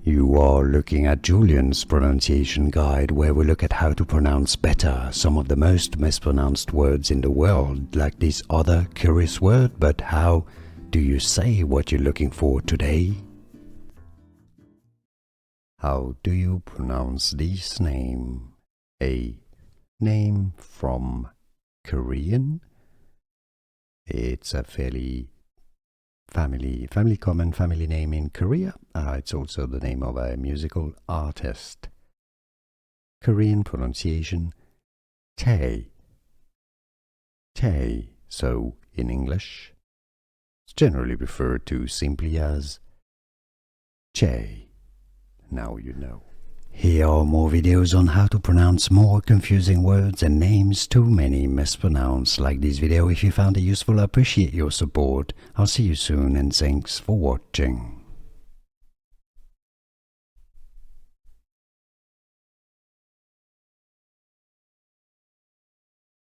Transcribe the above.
You are looking at Julian's pronunciation guide, where we look at how to pronounce better some of the most mispronounced words in the world, like this other curious word. But how do you say what you're looking for today? How do you pronounce this name? A name from Korean. It's a fairly common family name in Korea. It's also the name of a musical artist. Korean pronunciation, Chae. Chae. So in English, it's generally referred to simply as Chae. Now you know. Here are more videos on how to pronounce more confusing words and names too many mispronounced. Like this video if you found it useful. I appreciate your support. I'll see you soon and thanks for watching.